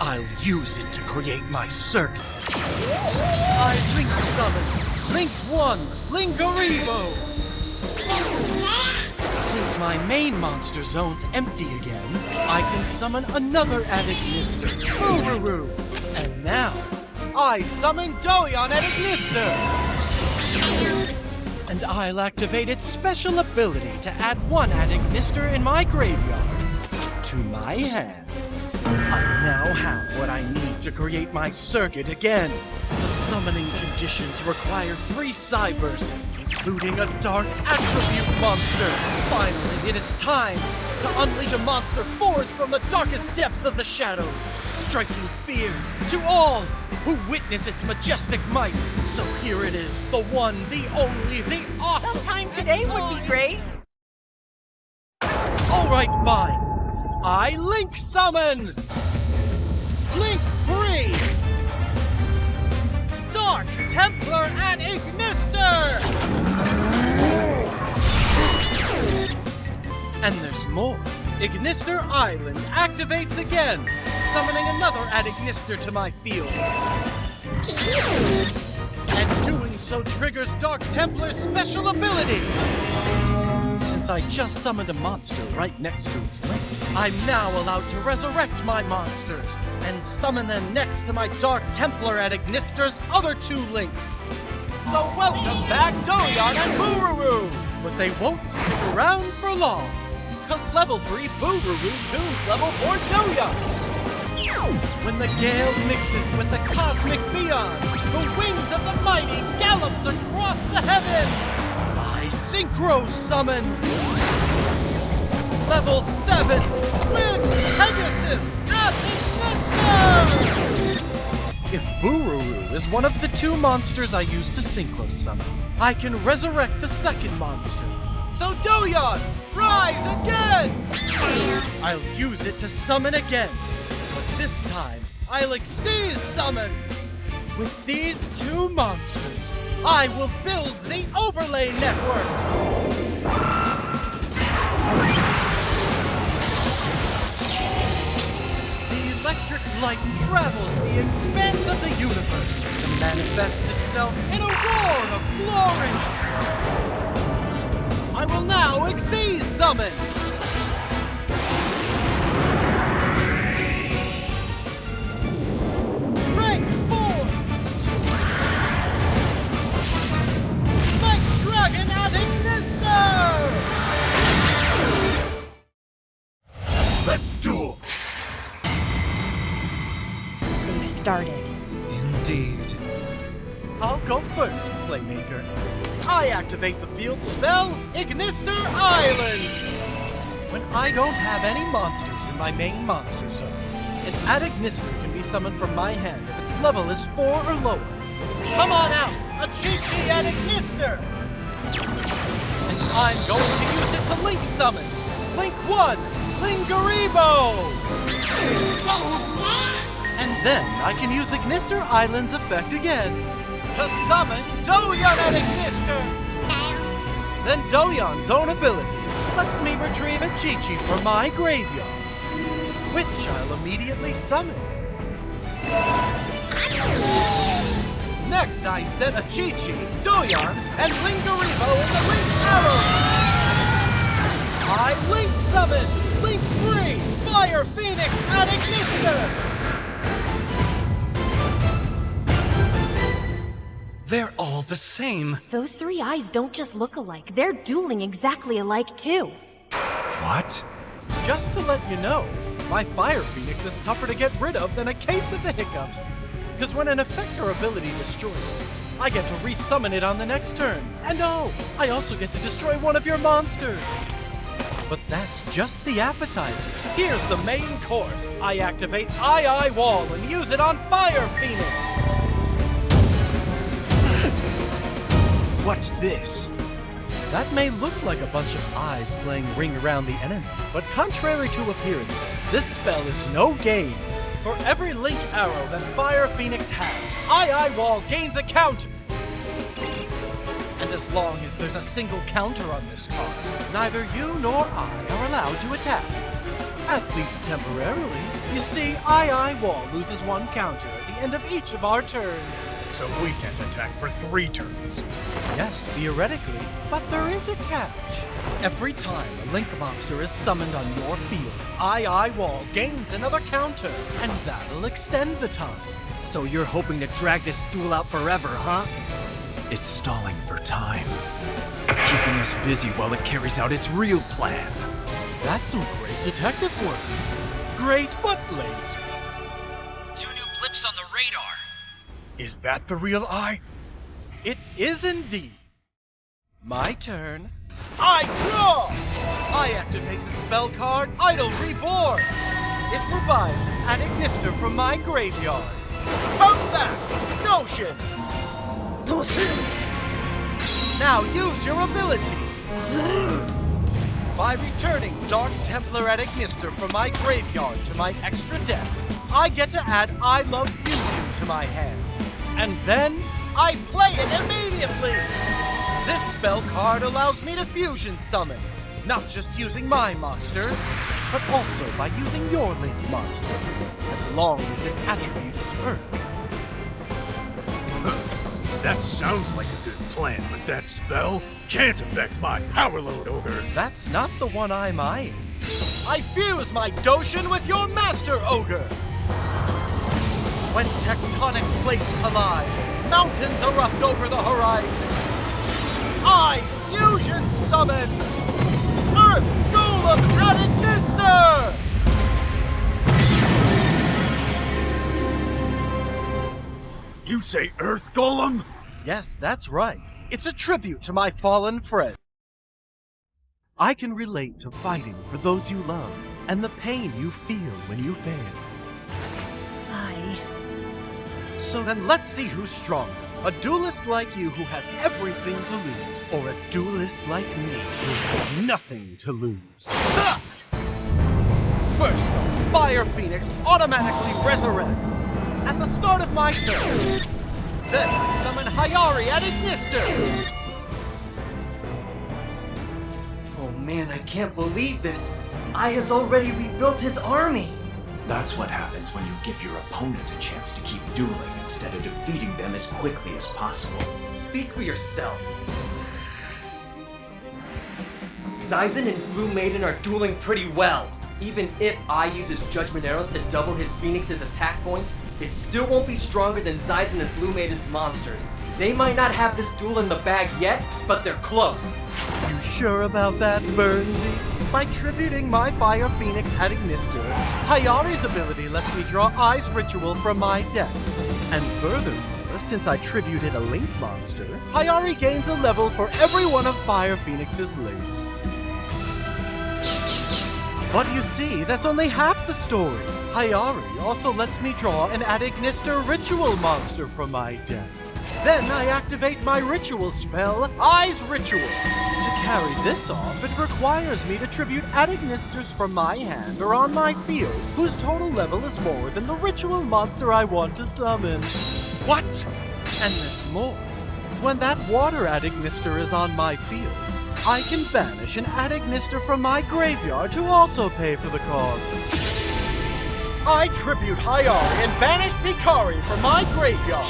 I'll use it to create my circuit. I Link Summon Link 1, Linguriboh! Since my main monster zone's empty again, I can summon another Adagnister, Bururu! And now, I summon Doyon Adagnister! And I'll activate its special ability to add one Adagnister in my graveyard to my hand. I now have what I need to create my circuit again. The summoning conditions require 3 Cyberses, including a dark attribute monster. Finally, it is time to unleash a monster forged from the darkest depths of the shadows, striking fear to all who witness its majestic might. So here it is, the one, the only, the awesome. Sometime today would be great. All right, fine. I Link Summon Link 3, Dark Templar and Ignister! And there's more. Ignister Island activates again, summoning another Adagnister to my field. And doing so triggers Dark Templar's special ability. Since I just summoned a monster right next to its link, I'm now allowed to resurrect my monsters and summon them next to my Dark Templar Adagnister's other 2 links. So welcome back, Doyon and Bururu! But they won't stick around for long, cause level 3 Bururu tunes level 4 Doyon! When the gale mixes with the cosmic beyond, the wings of the mighty gallops across the heavens! I Synchro Summon! Level 7, Pegasus Adagnister! If Bururu is one of the 2 monsters I use to Synchro Summon, I can resurrect the second monster. So Doyon, rise again! I'll use it to summon again, but this time I'll Xyz Summon! With these 2 monsters, I will build the overlay network! The electric light travels the expanse of the universe to manifest itself in a roar of glory! I will now Xyz Summon! Let's duel! They've started. Indeed. I'll go first, Playmaker. I activate the field spell, Ignister Island! When I don't have any monsters in my main monster zone, an Adagnister can be summoned from my hand if its level is 4 or lower. Come on out, a Chi-Chi Adagnister! And I'm going to use it to Link Summon, Link 1, Linguriboh! And then I can use Ignister Island's effect again to summon Doyon Adagnister! Then Doyon's own ability lets me retrieve a Chi-Chi from my graveyard, which I'll immediately summon. Next I set a Chi-Chi, Doyon, and Linguriboh in the Link Arrow! I Link Summon Link 3, Fire Phoenix Adagnister! They're all the same. Those 3 eyes don't just look alike. They're dueling exactly alike, too. What? Just to let you know, my Fire Phoenix is tougher to get rid of than a case of the hiccups. Because when an effect or ability destroys it, I get to resummon it on the next turn. And oh, I also get to destroy one of your monsters. But that's just the appetizer. Here's the main course. I activate II Wall and use it on Fire Phoenix. What's this? That may look like a bunch of eyes playing ring around the enemy, but contrary to appearances, this spell is no game. For every Link arrow that Fire Phoenix has, II Wall gains a counter. And as long as there's a single counter on this card, neither you nor I are allowed to attack. At least temporarily. You see, Wall loses one counter at the end of each of our turns. So we can't attack for 3 turns. Yes, theoretically, but there is a catch. Every time a Link monster is summoned on your field, Wall gains another counter, and that'll extend the time. So you're hoping to drag this duel out forever, huh? It's stalling for time, keeping us busy while it carries out its real plan. That's some great detective work. Great, but late. 2 new blips on the radar. Is that the real eye? It is indeed. My turn. I draw! I activate the spell card, Idle Reborn. It revives an Ignister from my graveyard. Come back, Notion! Now use your ability. By returning Dark Templar at Ignister from my graveyard to my extra deck, I get to add I Love Fusion to my hand. And then, I play it immediately! This spell card allows me to fusion summon, not just using my monster, but also by using your Link monster, as long as its attribute is Earth. That sounds like a good plan, but that spell can't affect my power load, Ogre. That's not the one I'm eyeing. I fuse my Doshin with your Master Ogre! When tectonic plates collide, mountains erupt over the horizon. I fusion summon Earth Golem at Ignister! You say Earth Golem? Yes, that's right. It's a tribute to my fallen friend. I can relate to fighting for those you love and the pain you feel when you fail. So then let's see who's stronger. A duelist like you who has everything to lose, or a duelist like me who has nothing to lose. Ha! First off, Fire Phoenix automatically resurrects at the start of my turn. Then I summon Hayari at Ignister. Oh man, I can't believe this. Ai has already rebuilt his army. That's what happens when you give your opponent a chance to keep dueling instead of defeating them as quickly as possible. Speak for yourself. Zaizen and Blue Maiden are dueling pretty well. Even if Ai uses Judgment Arrows to double his Phoenix's attack points, it still won't be stronger than Zaizen and Blue Maiden's monsters. They might not have this duel in the bag yet, but they're close. You sure about that, Burnsy? By tributing my Fire Phoenix at Ignister, Hayari's ability lets me draw Ai's Ritual from my deck. And furthermore, since I tributed a Link monster, Hayari gains a level for every one of Fire Phoenix's links. But you see, that's only half the story. Hayari also lets me draw an Ad Ignister Ritual monster from my deck. Then I activate my ritual spell, Ai's Ritual. To carry this off, it requires me to tribute Ad Ignisters from my hand or on my field, whose total level is more than the ritual monster I want to summon. What? And there's more. When that water Ad Ignister is on my field, I can banish an Ad Ignister from my graveyard to also pay for the cause. I tribute Hayari and banish Pikari from my graveyard.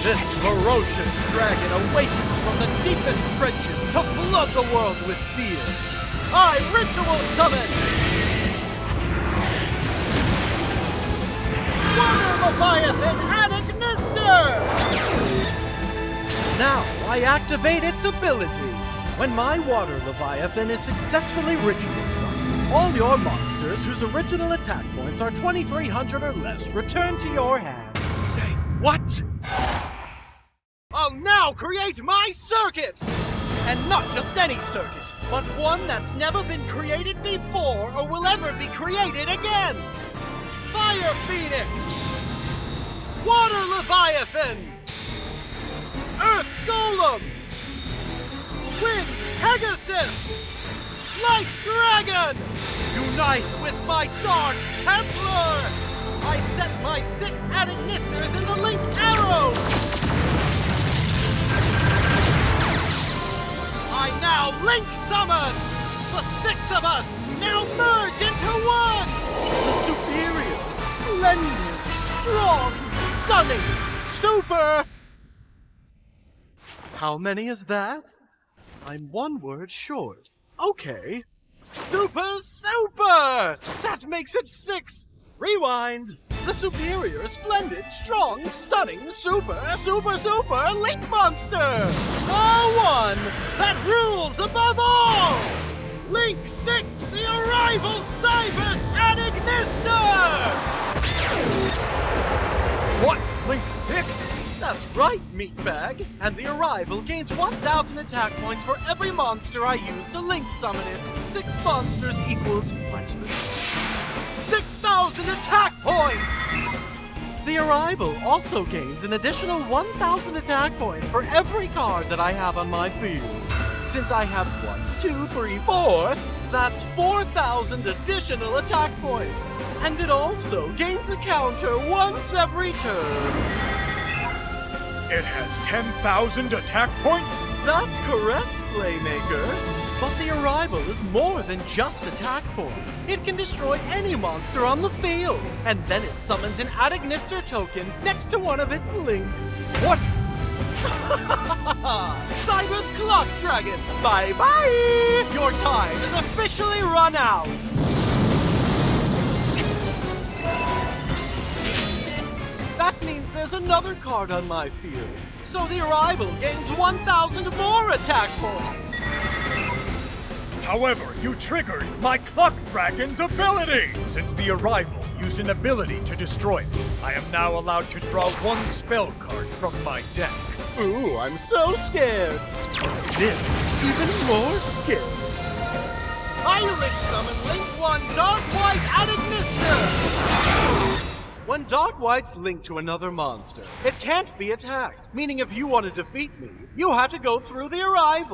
This ferocious dragon awakens from the deepest trenches to flood the world with fear. I ritual summon Water Leviathan at Ignister! Now I activate its ability. When my Water Leviathan is successfully ritual summoned, all your monsters whose original attack points are 2,300 or less return to your hand. Say what? I'll now create my circuit! And not just any circuit, but one that's never been created before or will ever be created again! Fire Phoenix! Water Leviathan! Earth Golem! Wind Pegasus! Light Dragon! Unite with my Dark Templar! I set my 6 Ad Ignisters in the Link Arrows! I now Link summon! The 6 of us now merge into one! The superior, splendid, strong, stunning, super... How many is that? I'm one word short. Okay. Super! That makes it 6! Rewind! The superior, splendid, strong, stunning, super Link Monster! R1! That rules above all! Link 6, the Arrival Cyberse and Ignister! What? Link 6? That's right, meatbag! And the Arrival gains 1,000 attack points for every monster I use to Link summon it. 6 monsters equals, watch this, 6,000 attack points! The Arrival also gains an additional 1,000 attack points for every card that I have on my field. Since I have 1, 2, 3, 4, that's 4,000 additional attack points. And it also gains a counter once every turn. It has 10,000 attack points? That's correct, Playmaker. But the Arrival is more than just attack points. It can destroy any monster on the field. And then it summons an Ignister token next to one of its links. What? Cyberse Clock Dragon, bye-bye! Your time is officially run out! That means there's another card on my field. So the Arrival gains 1,000 more attack points. However, you triggered my Clock Dragon's ability! Since the Arrival used an ability to destroy it, I am now allowed to draw 1 spell card from my deck. Ooh, I'm so scared. This is even more scary. I Link summon Link 1 Darkwight and Ignister! When Darkwight's linked to another monster, it can't be attacked. Meaning if you want to defeat me, you have to go through the Arrival.